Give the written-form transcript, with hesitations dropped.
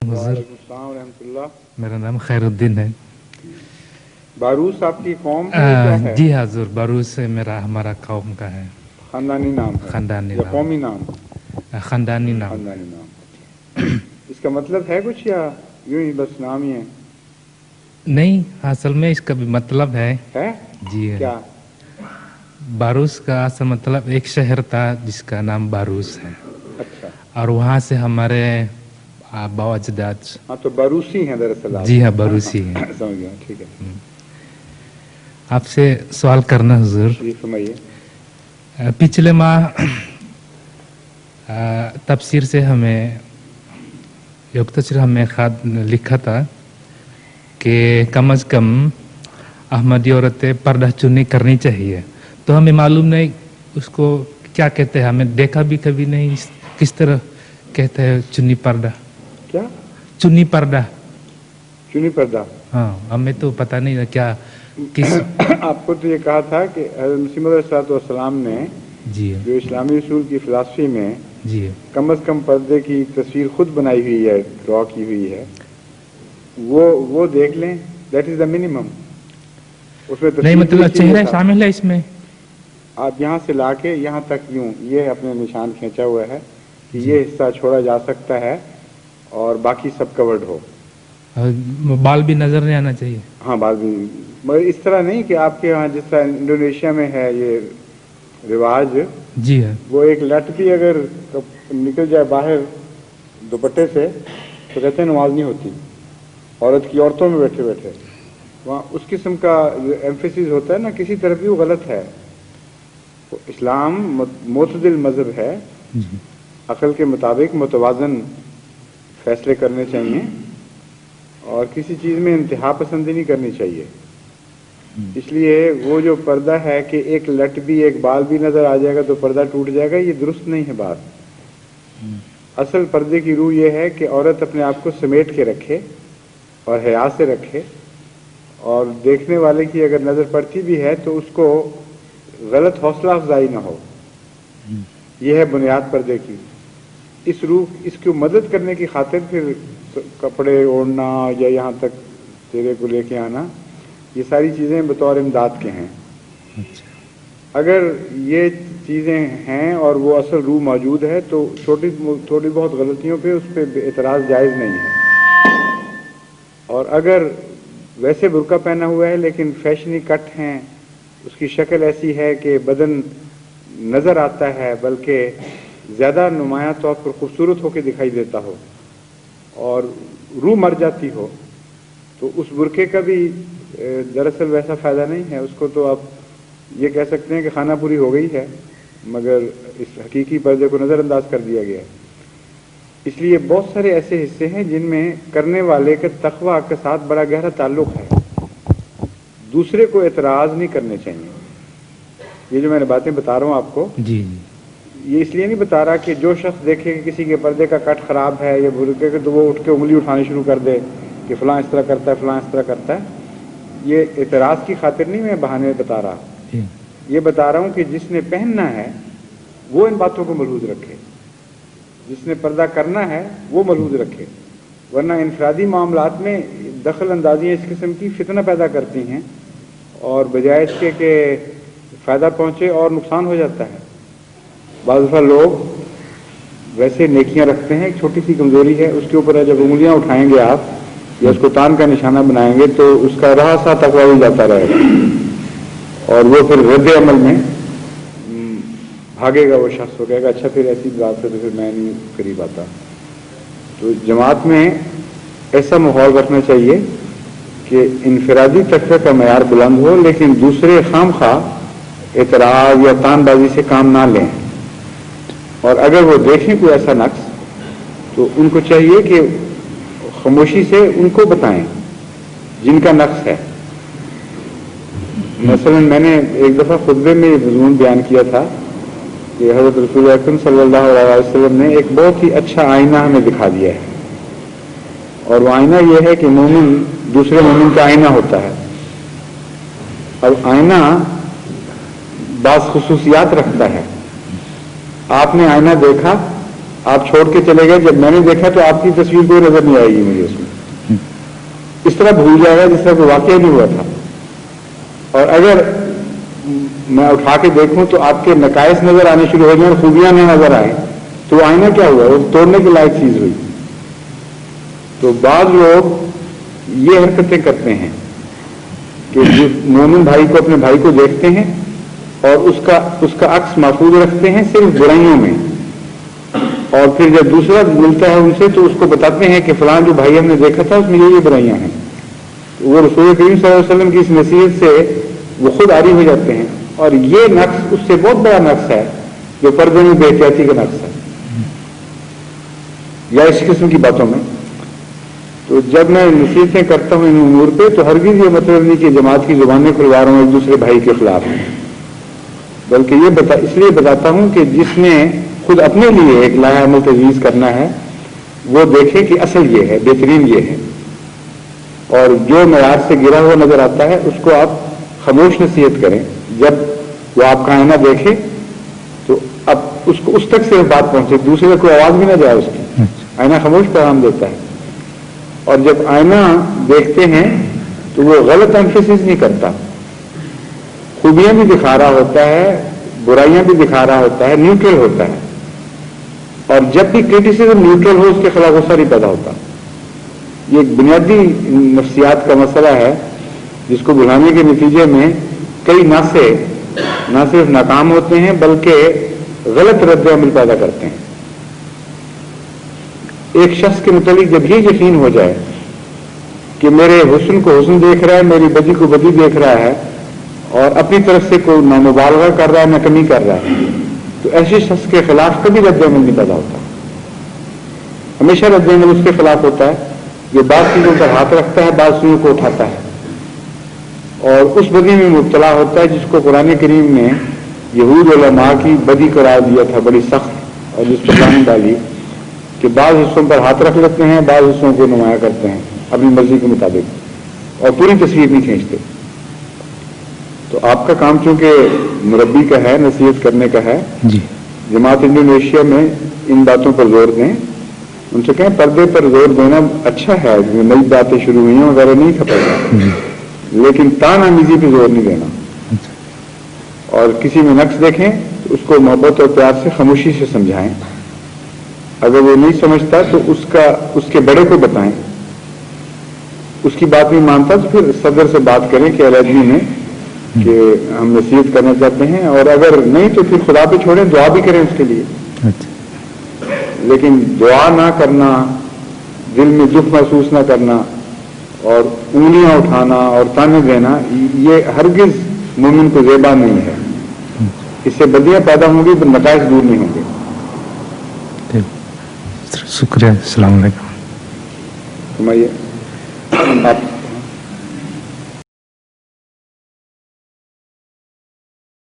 हुजूर, वालेकुम सलाम व रहमतुल्लाह। मेरा नाम खैरुद्दीन है। बारूस आपकी कौम है या क्या है? जी हजूर, बरूस से हमारा कौम का है, खानदानी नाम है खानदानी या नाम, कौमी नाम? खानदानी नाम। खानदानी नाम। इसका मतलब है कुछ या यूं ही बस नाम ही है? नहीं, असल में इसका भी मतलब है। है जी है। क्या? बारूस का असल मतलब एक शहर था जिसका नाम बारूस है, अच्छा, और वहाँ से हमारे आबा अजदाद। हाँ तो बारूसी हैं दरअसल आप। जी हाँ, हाँ बारूसी है। हाँ समझ गया, ठीक है। आपसे सवाल करना हुजूर। जी फरमाइए। पिछले माह तफसीर से हमें एक तफसीर हमें खात लिखा था कि कम अज़ कम अहमदी औरतें पर्दा चुन्नी करनी चाहिए। तो हमें मालूम नहीं उसको क्या कहते हैं, हमें देखा भी कभी नहीं। किस तरह कहते हैं चुन्नी पर्दा? क्या चुन्नी पर्दा? चुनी पर्दा? हाँ, हमें तो पता नहीं है क्या किस। आपको तो ये कहा था कि हज़रत मसीह मौऊद अलैहिस्सलाम ने जी जो इस्लामी उसूल की फ़िलासफ़ी में जी कम अज़ कम पर्दे की तस्वीर खुद बनाई हुई है, ड्रॉ की हुई है, वो देख लें। That is the minimum. उसमें नहीं, तस्वीर भी मतलब इसीलिए चेहरा था। शामिल है इसमें? आप यहाँ से लाके यहाँ तक यूं ये अपने निशान खींचा हुआ है कि जी। ये हिस्सा छोड़ा जा सकता है और बाकी सब कवर्ड हो। और बाल भी नजर नहीं आना चाहिए? हाँ बात भी, मगर इस तरह नहीं कि आपके यहाँ जिस तरह इंडोनेशिया में है ये रिवाज, जी है। वो एक लट भी अगर निकल जाए बाहर दुपट्टे से तो कहते हैं नमाज नहीं होती, औरत की औरतों में बैठे बैठे। वहाँ उस किस्म का एम्फेसिस होता है ना, किसी तरफ भी वो गलत है। इस्लाम मोतदिल मज़हब है, जी। अकल के मुताबिक मुतवाज़न फैसले करने चाहिए और किसी चीज़ में इंतहा पसंदी नहीं करनी चाहिए। इसलिए वो जो पर्दा है कि एक लट भी एक बाल भी नज़र आ जाएगा तो पर्दा टूट जाएगा, ये दुरुस्त नहीं है बात। असल पर्दे की रूह ये है कि औरत अपने आप को समेट के रखे और हया से रखे, और देखने वाले की अगर नज़र पड़ती भी है तो उसको गलत हौसला अफजाई ना हो। यह है बुनियाद पर्दे की। इस रूह इसकी मदद करने की खातिर फिर कपड़े ओढ़ना या यहाँ तक चेहरे को लेके आना, ये सारी चीज़ें बतौर इमदाद के हैं। अगर ये चीज़ें हैं और वो असल रूह मौजूद है तो थोड़ी बहुत गलतियों पे उस पर एतराज़ जायज़ नहीं है। और अगर वैसे बुर्का पहना हुआ है लेकिन फैशनी कट हैं, उसकी शक्ल ऐसी है कि बदन नज़र आता है बल्कि ज़्यादा नुमायां तौर पर खूबसूरत होकर दिखाई देता हो और रूह मर जाती हो, तो उस बुरके का भी दरअसल वैसा फ़ायदा नहीं है। उसको तो आप ये कह सकते हैं कि खाना पूरी हो गई है, मगर इस हकीकी पर्दे को नज़रअंदाज कर दिया गया है। इसलिए बहुत सारे ऐसे हिस्से हैं जिनमें करने वाले के तक़वा के साथ बड़ा गहरा ताल्लुक़ है। दूसरे को एतराज़ नहीं करने चाहिए। ये जो मैंने बातें बता रहा हूँ आपको, जी ये इसलिए नहीं बता रहा कि जो शख्स देखे कि किसी के पर्दे का कट ख़राब है या बुरके के, तो वो उठ के उंगली उठानी शुरू कर दे कि फ़लाँ इस तरह करता है, फ़लाँ इस तरह करता है। ये एतराज़ की खातिर नहीं मैं बहाने बता रहा, ये बता रहा हूँ कि जिसने पहनना है वो इन बातों को मलहूज़ रखे, जिसने पर्दा करना है वो मलहूज़ रखे, वरना इनफरादी मामलात में दखल अंदाजियाँ इस किस्म की फितना पैदा करती हैं और बजाय इसके कि फ़ायदा पहुँचे और नुकसान हो जाता है। बाज़ दफ़ा लोग वैसे नेकियां रखते हैं, एक छोटी सी कमज़ोरी है, उसके ऊपर जब उंगलियां उठाएंगे आप या उसको तान का निशाना बनाएंगे तो उसका रहा सा तकवा भी जाता रहेगा और वो फिर रद्द अमल में भागेगा। वो शख्स हो कहेगा अच्छा फिर ऐसी बात है तो फिर मैं नहीं करीब आता। तो जमात में ऐसा माहौल रखना चाहिए कि इनफरादी तकवे का मयार बुलंद हो, लेकिन दूसरे खामखा एतराज़ या तानबाजी से काम ना लें। और अगर वो देखें कोई ऐसा नक्स तो उनको चाहिए कि खामोशी से उनको बताएं जिनका नक्स है। मसलन मैंने एक दफ़ा खुतबे में मज़मून बयान किया था कि हज़रत रसूल अकरम सल्लल्लाहु अलैहि वसल्लम ने एक बहुत ही अच्छा आईना हमें दिखा दिया है, और वो आईना ये है कि मोमिन दूसरे मोमिन का आईना होता है। अब आईना बाज़ खुसूसियात रखता है। आपने आईना देखा آپ چھوڑ کے چلے گئے, جب میں نے دیکھا تو آپ کی تصویر کوئی نظر نہیں آئے گی مجھے اس میں, اس طرح بھول جائے گا جس طرح کوئی واقعہ نہیں ہوا تھا. اور اگر میں اٹھا کے دیکھوں تو آپ کے نقائص نظر آنے شروع ہو جائیں اور خوبیاں نہ نظر آئیں, تو وہ آئینہ کیا ہوا, وہ توڑنے کے لائق چیز ہوئی. تو بعض لوگ یہ حرکتیں کرتے ہیں کہ مومن بھائی کو, اپنے بھائی کو دیکھتے ہیں اور اس کا عکس محفوظ رکھتے ہیں صرف برائیوں میں, اور پھر جب دوسرا ملتا ہے ان سے تو اس کو بتاتے ہیں کہ فلاں جو بھائی ہم نے دیکھا تھا اس میں یہ برائیاں ہیں. وہ رسول کریم صلی اللہ علیہ وسلم کی اس نصیحت سے وہ خود عاری ہو جاتے ہیں, اور یہ نقص اس سے بہت بڑا نقص ہے جو پردے میں بے احتیاطی کا نقص ہے یا اس قسم کی باتوں میں. تو جب میں نصیحتیں کرتا ہوں ان امور پہ تو ہرگز یہ مطلب نہیں کہ جماعت کی زبانیں کھلوا رہا ہوں ایک دوسرے بھائی کے خلاف, بلکہ یہ اس لیے بتاتا ہوں کہ جس نے خود اپنے لیے ایک لائحہ عمل تجویز کرنا ہے وہ دیکھے کہ اصل یہ ہے, بہترین یہ ہے, اور جو معیار سے گرا ہوا نظر آتا ہے اس کو آپ خاموش نصیحت کریں. جب وہ آپ کا آئینہ دیکھے تو اب اس کو اس تک سے بات پہنچے, دوسرے کوئی آواز بھی نہ جائے اس کی, آئینہ خاموش پیغام دیتا ہے. اور جب آئینہ دیکھتے ہیں تو وہ غلط ایمفیسس نہیں کرتا, خوبیاں بھی دکھا رہا ہوتا ہے, برائیاں بھی دکھا رہا ہوتا ہے, نیوٹرل ہوتا ہے. اور جب بھی کرٹیسزم نیوٹرل ہو اس کے خلاف غصہ نہیں پیدا ہوتا. یہ ایک بنیادی نفسیات کا مسئلہ ہے جس کو بلانے کے نتیجے میں کئی ناسے نہ صرف ناکام ہوتے ہیں بلکہ غلط رد عمل پیدا کرتے ہیں. ایک شخص کے متعلق جب یہ یقین ہو جائے کہ میرے حسن کو حسن دیکھ رہا ہے, میری بدی کو بدی دیکھ رہا ہے, اور اپنی طرف سے کوئی نہ مبالغہ کر رہا ہے نہ کمی کر رہا ہے, تو ایسے شخص کے خلاف کبھی رد عمل نہیں پیدا ہوتا. ہمیشہ رد عمل اس کے خلاف ہوتا ہے جو بعض چیزوں پر ہاتھ رکھتا ہے, بعض چیزوں کو اٹھاتا ہے اور اس بدی میں مبتلا ہوتا ہے جس کو قرآن کریم نے یہود علماء کی بدی قرار دیا تھا, بڑی سخت, اور جس پر لعنت ڈالی کہ بعض حصوں پر ہاتھ رکھ لیتے ہیں, بعض حصوں کو نمایاں کرتے ہیں اپنی مرضی کے مطابق اور پوری تصویر نہیں کھینچتے. تو آپ کا کام چونکہ مربی کا ہے, نصیحت کرنے کا ہے, جماعت انڈونیشیا میں ان باتوں پر زور دیں, ان سے کہیں پردے پر زور دینا اچھا ہے, نئی باتیں شروع ہوئی ہیں وغیرہ نہیں کھپا, لیکن تان آمیزی پہ زور نہیں دینا. اور کسی میں نقص دیکھیں تو اس کو محبت اور پیار سے خاموشی سے سمجھائیں. اگر وہ نہیں سمجھتا تو اس کے بڑے کو بتائیں, اس کی بات نہیں مانتا تو پھر صدر سے بات کریں کہ علیحدگی میں کہ ہم نصیحت کرنا چاہتے ہیں, اور اگر نہیں تو پھر خدا پہ چھوڑیں, دعا بھی کریں اس کے لیے. لیکن دعا نہ کرنا, دل میں دکھ محسوس نہ کرنا اور انگلیاں اٹھانا اور تانے دینا, یہ ہرگز مومن کو زیبا نہیں ہے. اس سے بدیاں پیدا ہوں گی, نتائج دور نہیں ہوں گے. شکریہ. السلام علیکم. فرمائیے آپ.